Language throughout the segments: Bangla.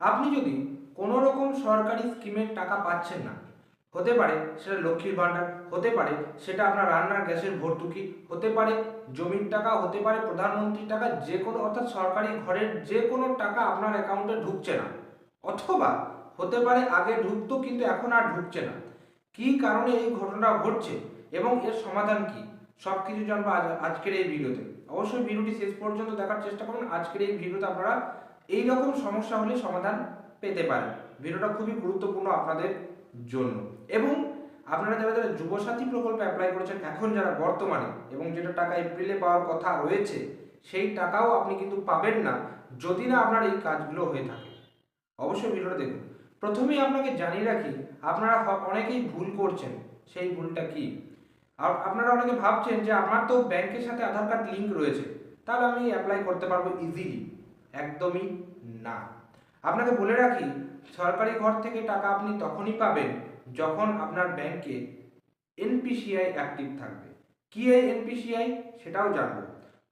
আপনি যদি কোনো রকম সরকারি স্কিমের টাকা পাচ্ছেন না, হতে পারে সেটা লক্ষ্মীর ভাণ্ডার, হতে পারে সেটা আপনার রান্নার গ্যাসের ভর্তুকি, হতে পারে জমির টাকা, হতে পারে প্রধানমন্ত্রীর টাকা, যে কোনো অর্থাৎ সরকারি ঘরের যে কোনো টাকা আপনার অ্যাকাউন্টে ঢুকছে না, অথবা হতে পারে আগে ঢুকতো কিন্তু এখন আর ঢুকছে না, কী কারণে এই ঘটনা ঘটছে এবং এর সমাধান কি, সব কিছু জানবো আজকের এই ভিডিওতে। অবশ্যই ভিডিওটি শেষ পর্যন্ত দেখার চেষ্টা করুন। আজকের এই ভিডিওতে আপনারা এই রকম সমস্যা হলে সমাধান পেতে পারেন। ভিডিওটা খুবই গুরুত্বপূর্ণ আপনাদের জন্য। এবং আপনারা যারা যারা যুবসাথী প্রকল্পে অ্যাপ্লাই করেছেন এখন যারা বর্তমানে, এবং যেটা টাকা এপ্রিলে পাওয়ার কথা রয়েছে, সেই টাকাও আপনি কিন্তু পাবেন না যদি না আপনার এই কাজগুলো হয়ে থাকে। অবশ্যই ভিডিওটা দেখুন। প্রথমেই আপনাকে জানিয়ে রাখি, আপনারা অনেকেই ভুল করছেন। সেই ভুলটা কি? আপনারা অনেকে ভাবছেন যে আমার তো ব্যাংকের সাথে আধার কার্ড লিঙ্ক রয়েছে, তাহলে আমি অ্যাপ্লাই করতে পারবো ইজিলি। একদমই না। আপনাকে বলে রাখি, সরকারি ঘর থেকে টাকা আপনি তখনই পাবেন যখন আপনার ব্যাংকে এনপিসিআই অ্যাক্টিভ থাকবে। কি এই এনপিসিআই সেটাও জানবো।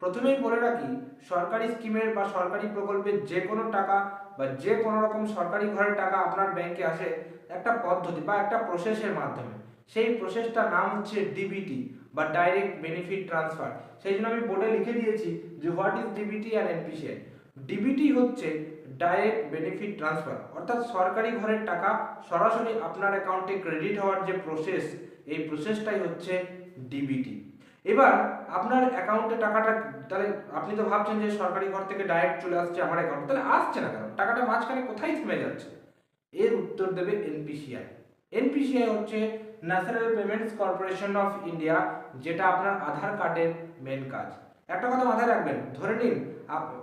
প্রথমেই বলে রাখি, সরকারি স্কিমের বা সরকারি প্রকল্পের যে কোনো টাকা বা যে কোনো রকম সরকারি ঘরের টাকা আপনার ব্যাংকে আসে একটা পদ্ধতি বা একটা প্রসেসের মাধ্যমে। সেই প্রসেসটার নাম হচ্ছে ডিবিটি বা ডাইরেক্ট বেনিফিট ট্রান্সফার। সেই জন্য আমি বোর্ডে লিখে দিয়েছি যে what is DBT and NPCI. DBT হচ্ছে ডাইরেক্ট বেনিফিট ট্রান্সফার, অর্থাৎ সরকারি ঘরের টাকা সরাসরি আপনার অ্যাকাউন্টে ক্রেডিট হওয়ার যে প্রসেস, এই প্রসেসটাই হচ্ছে ডিবিটি। এবার আপনার অ্যাকাউন্টে টাকাটা, তাহলে আপনি তো ভাবছেন যে সরকারি ঘর থেকে ডাইরেক্ট চলে আসছে আমার অ্যাকাউন্টে, তাহলে আসছে না কেন, টাকাটা মাঝখানে কোথায় থেমে যাচ্ছে? এর উত্তর দেবে এনপিসিআই। এনপিসিআই হচ্ছে national payments corporation of India, যেটা আপনার আধার কার্ডের মেন কাজ। একটা কথা মাথায় রাখবেন, ধরে নিন,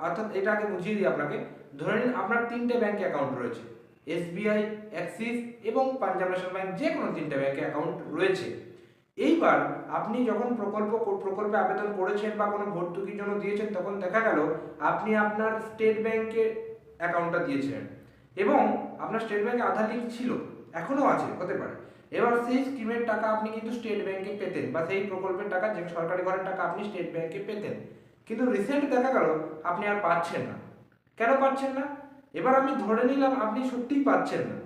অর্থাৎ এটা আগে বুঝিয়ে দিই আপনাকে। ধরে নিন আপনার তিনটে ব্যাংকে অ্যাকাউন্ট রয়েছে, এসবিআই, অ্যাক্সিস এবং পাঞ্জাব ন্যাশনাল ব্যাংক, যে কোনো তিনটে ব্যাংকে অ্যাকাউন্ট রয়েছে। এইবার আপনি যখন প্রকল্পে আবেদন করেছেন বা কোনো ভর্তুকির জন্য দিয়েছেন, তখন দেখা গেল আপনি আপনার স্টেট ব্যাংকে অ্যাকাউন্টটা দিয়েছিলেন এবং আপনার স্টেট ব্যাংকে আধার লিঙ্ক ছিল, এখনও আছে, হতে পারে। এবার সেই স্কিমের টাকা আপনি কিন্তু স্টেট ব্যাংকে পেতেন, বা সেই প্রকল্পের টাকা, যে সরকারি ঘরের টাকা আপনি স্টেট ব্যাংকে পেতেন। কিন্তু রিসেন্ট দেখা গেল আপনি আর পাচ্ছেন না। কেন পাচ্ছেন না? এবার আমি ধরে নিলাম আপনি সত্যিই পাচ্ছেন না,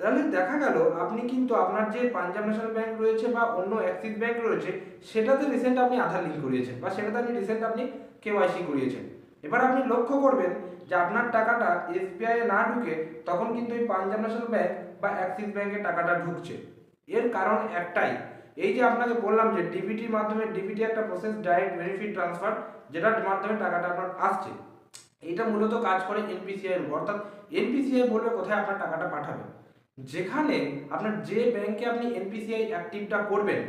তাহলে দেখা গেল আপনি কিন্তু আপনার যে পাঞ্জাব ন্যাশনাল ব্যাংক রয়েছে বা অন্য অ্যাক্সিস ব্যাংক রয়েছে, সেটাতে রিসেন্ট আপনি আধার লিঙ্ক করিয়েছেন বা সেটাতে আপনি রিসেন্ট আপনি কেওয়াইসি করিয়েছেন। এবার আপনি লক্ষ্য করবেন যে আপনার টাকাটা এসবিআই না ঢুকে তখন কিন্তু এই পাঞ্জাব ন্যাশনাল ব্যাংক বা অ্যাক্সিস ব্যাংকে টাকাটা ঢুকছে। এর কারণ একটাই, এই যে আপনাকে বললাম যে ডিবিটির মাধ্যমে, ডিবিটি একটা প্রসেস, ডাইরেক্ট বেনিফিট ট্রান্সফার, যেটার মাধ্যমে টাকাটা আপনার আসছে। এটা মূলত কাজ করে এনপিসিআই এর উপর, অর্থাৎ এনপিসিআই বলবে কোথায় আপনার টাকাটা পাঠাবে। যেখানে আপনার যে ব্যাংকে আপনি এনপিসিআই অ্যাক্টিভটা করবেন,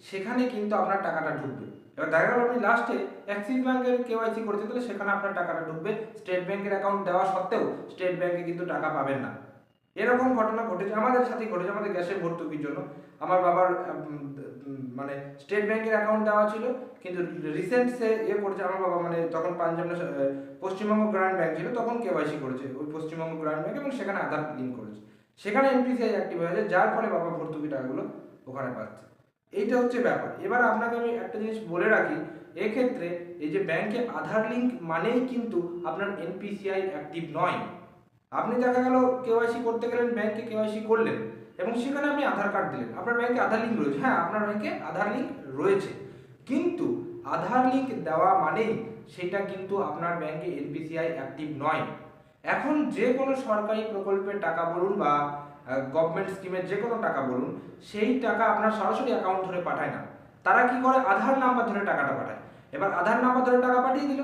সেখানে কিন্তু আপনার টাকাটা ঢুকবে। এবার দেখা গেল আপনি লাস্টে অ্যাক্সিস ব্যাংকের কেওয়াইসি করেছেন, তাহলে সেখানে আপনার টাকাটা ঢুকবে। স্টেট ব্যাংকের অ্যাকাউন্ট দেওয়া সত্ত্বেও স্টেট ব্যাংকে কিন্তু টাকা পাবেন না। এরকম ঘটনা ঘটেছে, আমাদের সাথেই ঘটেছে। আমাদের গ্যাসের ভর্তুকির জন্য আমার বাবার মানে স্টেট ব্যাংকের অ্যাকাউন্ট দেওয়া ছিল, কিন্তু রিসেন্ট সে করেছে আমার বাবা, মানে তখন পাঞ্জাব পশ্চিমবঙ্গ গ্রামীণ ব্যাংক ছিল, তখন কেওয়াইসি করেছে ওই পশ্চিমবঙ্গ গ্রামীণ ব্যাংক এবং সেখানে আধার লিঙ্ক করেছে, সেখানে এনপিসিআই অ্যাক্টিভ হয়েছে, যার ফলে বাবা ভর্তুকি টাকাগুলো ওখানে পাচ্ছে। এইটা হচ্ছে ব্যাপার। এবার আপনাকে আমি একটা জিনিস বলে রাখি, এক্ষেত্রে এই যে ব্যাংকে আধার লিঙ্ক মানেই কিন্তু আপনার এনপিসিআই অ্যাক্টিভ নয়। আপনি দেখা গেল কেওয়াইসি করতে গেলেন, ব্যাংকে কেওয়াইসি করলেন এবং সেখানে আপনি আধার কার্ড দিলেন, আপনার ব্যাংকে আধার লিঙ্ক রয়েছে, হ্যাঁ আপনার ব্যাংকে আধার লিঙ্ক রয়েছে, কিন্তু আধার লিঙ্ক দেওয়া মানেই সেটা কিন্তু আপনার ব্যাংকে এনপিসিআই অ্যাক্টিভ নয়। এখন যে কোনো সরকারি প্রকল্পের টাকা বলুন বা গভর্নমেন্ট স্কিমের যে কোনো টাকা বলুন, সেই টাকা আপনার সরাসরি অ্যাকাউন্ট ধরে পাঠায় না। তারা কি করে, আধার নাম্বার ধরে টাকাটা পাঠায়। এবার আধার নাম্বার ধরে টাকা পাঠিয়ে দিল।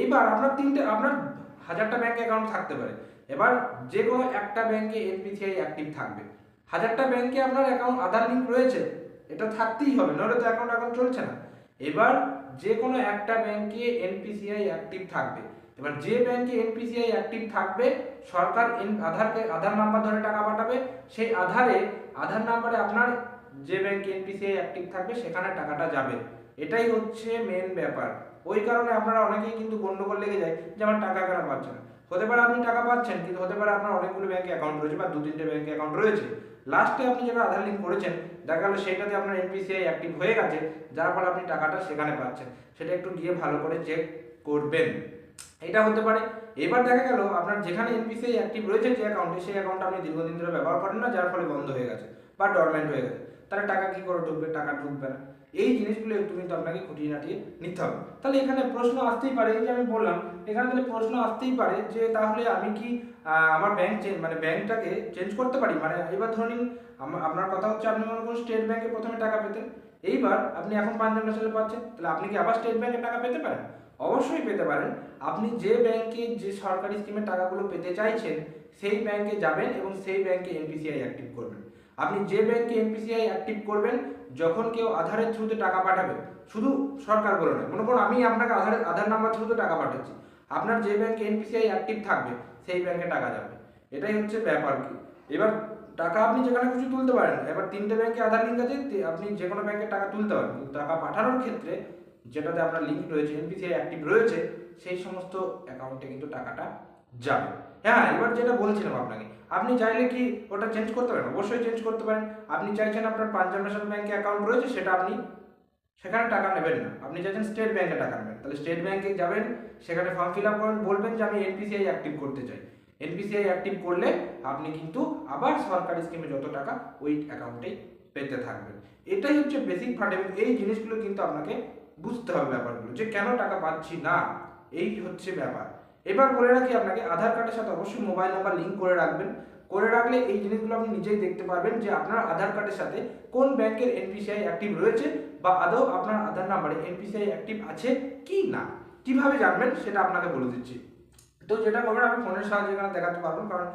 এইবার আপনার আপনার 1000টা ব্যাংক অ্যাকাউন্ট থাকতে পারে, এবার যে কোনো একটা ব্যাংকে এনপিসিআই অ্যাক্টিভ থাকবে। 1000টা ব্যাংকে আপনার অ্যাকাউন্ট আধার লিঙ্ক রয়েছে, এটা থাকতেই হবে, নইলে তো অ্যাকাউন্ট এখন চলছে না। এবার যে কোনো একটা ব্যাংকে এনপিসিআই অ্যাক্টিভ থাকবে। এবার যে ব্যাংকে এনপিসিআই অ্যাক্টিভ থাকবে, সরকার আধার নাম্বার ধরে টাকা পাঠাবে, সেই আধার নাম্বারে আপনার যে ব্যাংকে এনপিসিআই অ্যাক্টিভ থাকবে সেখানে টাকাটা যাবে। এটাই হচ্ছে মেন ব্যাপার। ওই কারণে আপনারা অনেকেই কিন্তু গন্ডগোল লেগে যায় যে আমার টাকা কেন পাচ্ছে না। হতে পারে আপনি টাকা পাচ্ছেন, কিন্তু হতে পারে আপনার অনেকগুলো ব্যাংকে অ্যাকাউন্ট রয়েছে বা 2-3টে ব্যাংকে অ্যাকাউন্ট রয়েছে, লাস্টে আপনি যেটা আধার লিঙ্ক করেছেন দেখা গেলো সেটাতে আপনার এনপিসিআই অ্যাক্টিভ হয়ে গেছে, যার ফলে আপনি টাকাটা সেখানে পাচ্ছেন। সেটা একটু গিয়ে ভালো করে চেক করবেন। এটা হতে পারে। এবার দেখা গেল আপনার যেখানে এনপিসিআই অ্যাক্টিভ রয়েছে যে অ্যাকাউন্টে, সেই অ্যাকাউন্ট আপনি দীর্ঘদিন ধরে ব্যবহার করেন না, যার ফলে বন্ধ হয়ে গেছে বা ডরমেন্ট হয়ে গেছে, তাহলে টাকা কি করে ঢুকবে? টাকা ঢুকবে না। এই জিনিসগুলো একটু কিন্তু আপনাকে খুঁটিয়ে নাটিয়ে নিতে হবে। তাহলে এখানে প্রশ্ন আসতেই পারে, এই যে আমি বললাম, এখানে তাহলে প্রশ্ন আসতেই পারে যে তাহলে আমি কি আমার ব্যাংক মানে ব্যাংকটাকে চেঞ্জ করতে পারি? মানে এবার ধরে নিন আপনার কথা হচ্ছে আপনি মনে করুন স্টেট ব্যাংকে প্রথমে টাকা পেতেন, এইবার আপনি এখন পাঞ্জাব ন্যাশনালে পাচ্ছেন, তাহলে আপনি কি আবার স্টেট ব্যাংকে টাকা পেতে পারেন? অবশ্যই পেতে পারেন। আপনি যে ব্যাংকে যে সরকারি স্কিমের টাকাগুলো পেতে চাইছেন সেই ব্যাংকে যাবেন এবং সেই ব্যাংকে এনপিসিআই অ্যাক্টিভ করবেন। আপনি যে ব্যাংকে এনপিসিআই অ্যাক্টিভ করবেন, যখন কেউ আধারের থ্রুতে টাকা পাঠাবে, শুধু সরকার বলে নয়, মনে করুন আমি আপনাকে আধার নাম্বার থ্রুতে টাকা পাঠাচ্ছি, আপনার যে ব্যাংকে এনপিসিআই অ্যাক্টিভ থাকবে সেই ব্যাংকে টাকা যাবে। এটাই হচ্ছে ব্যাপার কি। এবার টাকা আপনি যেখানে খুশি তুলতে পারেন, এবার 3টে ব্যাংকে আধার লিঙ্ক আছে, আপনি যে কোনো ব্যাংকে টাকা তুলতে পারেন, কিন্তু টাকা পাঠানোর ক্ষেত্রে যেটাতে আপনার লিঙ্ক রয়েছে, এনপিসিআই অ্যাক্টিভ রয়েছে, সেই সমস্ত অ্যাকাউন্টে কিন্তু টাকাটা যাবে। হ্যাঁ, এবার যেটা বলছিলাম আপনাকে, আপনি চাইলে কি ওটা চেঞ্জ করতে পারেন? অবশ্যই চেঞ্জ করতে পারেন। আপনি চাইছেন আপনার পাঞ্জাব ন্যাশনাল ব্যাংকে অ্যাকাউন্ট রয়েছে, সেটা আপনি সেখানে টাকা নেবেন না, আপনি চাইছেন স্টেট ব্যাংকে টাকা নেবেন, তাহলে স্টেট ব্যাংকে যাবেন, সেখানে ফর্ম ফিল আপ করেন, বলবেন যে আমি এনপিসিআই অ্যাক্টিভ করতে চাই। এনপিসিআই অ্যাক্টিভ করলে আপনি কিন্তু আবার সরকারি স্কিমে যত টাকা ওই অ্যাকাউন্টেই পেতে থাকবেন। এটাই হচ্ছে বেসিক ফান্ড, এবং এই জিনিসগুলো কিন্তু আপনাকে বুঝতে হবে ব্যাপারগুলো, যে কেন টাকা পাচ্ছি না, এই হচ্ছে ব্যাপার। এবার বলে রাখি আপনাকে, আধার কার্ডের সাথে অবশ্যই মোবাইল নাম্বার লিঙ্ক করে রাখবেন। করে রাখলে এই জিনিসগুলো আপনি নিজেই দেখতে পারবেন যে আপনার আধার কার্ডের সাথে কোন ব্যাংকের এনপিসিআই অ্যাক্টিভ রয়েছে, বা আদৌ আপনার আধার নাম্বারে এনপিসিআই অ্যাক্টিভ আছে কি না। কিভাবে জানবেন সেটা আপনাকে বলে দিচ্ছি। তো যেটা করবেন, আমি ফোনের সাহায্যে এখানে দেখাতে পারবো, কারণ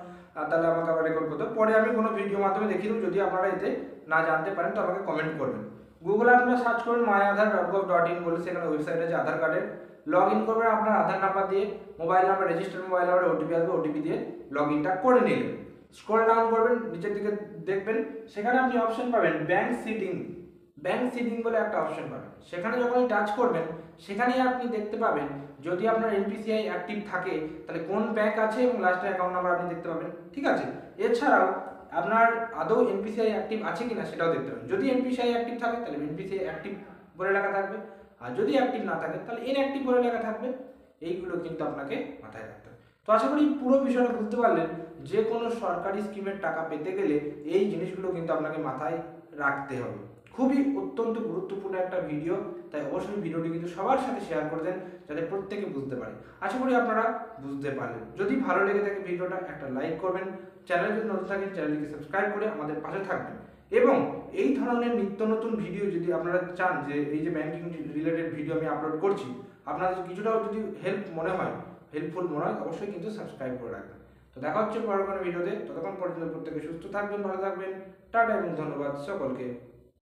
তাহলে আমাকে আবার রেকর্ড করতে হবে। পরে আমি কোনো ভিডিও মাধ্যমে দেখিয়ে দেবো, যদি আপনারা এতে না জানতে পারেন তো আমাকে কমেন্ট করবেন। গুগলে আপনারা সার্চ করুন myaadhar.gov.in বলে, সেখানে ওয়েবসাইট আছে আধার কার্ডের। লগ ইন করবেন আপনার আধার নাম্বার দিয়ে, মোবাইল নাম্বার, রেজিস্টার্ড মোবাইল নাম্বারে ওটিপি আসবে, ওটিপি দিয়ে লগ ইনটা করে নিলেন। স্ক্রল ডাউন করবেন, নিচের দিকে দেখবেন, সেখানে আপনি অপশন পাবেন ব্যাংক সিটিং। ব্যাংক সিটিং বলে একটা অপশন পাবেন, সেখানে যখন টাচ করবেন, সেখানেই আপনি দেখতে পাবেন যদি আপনার এনপিসিআই অ্যাক্টিভ থাকে তাহলে কোন ব্যাংক আছে এবং লাস্টের অ্যাকাউন্ট নাম্বার আপনি দেখতে পাবেন, ঠিক আছে। এছাড়াও আপনার আদৌ এনপিসিআই অ্যাক্টিভ আছে কিনা সেটাও দেখতে পাবেন। যদি এনপিসিআই অ্যাক্টিভ থাকে তাহলে এনপিসিআই অ্যাক্টিভ বলে লেখা থাকবে, আর যদি অ্যাক্টিভ না থাকে তাহলে ইনঅ্যাক্টিভ বলে লেখা থাকবে। এইগুলো কিন্তু আপনাকে মাথায় রাখতে হবে। তো আশা করি পুরো বিষয়টা বুঝতে পারলেন। যে কোনো সরকারি স্কিমের টাকা পেতে গেলে এই জিনিসগুলো কিন্তু আপনাকে মাথায় রাখতে হবে। খুবই অত্যন্ত গুরুত্বপূর্ণ একটা ভিডিও, তাই অবশ্যই ভিডিওটি কিন্তু সবার সাথে শেয়ার করে দেন, যাতে প্রত্যেকে বুঝতে পারে। আশা করি আপনারা বুঝতে পারলেন। যদি ভালো লেগে থাকে ভিডিওটা একটা লাইক করবেন, চ্যানেলে যদি নতুন থাকেন চ্যানেলটিকে সাবস্ক্রাইব করে আমাদের পাশে থাকবেন, এবং এই ধরনের নিত্য নতুন ভিডিও যদি আপনারা চান, যে এই যে ব্যাংকিং রিলেটেড ভিডিও আমি আপলোড করছি, আপনাদের কিছুটাও যদি হেল্পফুল মনে হয়, অবশ্যই কিন্তু সাবস্ক্রাইব করে রাখবেন। তো দেখা হচ্ছে পরের কোনো ভিডিওতে, ততক্ষণ পর্যন্ত প্রত্যেকে সুস্থ থাকবেন, ভালো থাকবেন। টাটা এবং ধন্যবাদ সকলকে।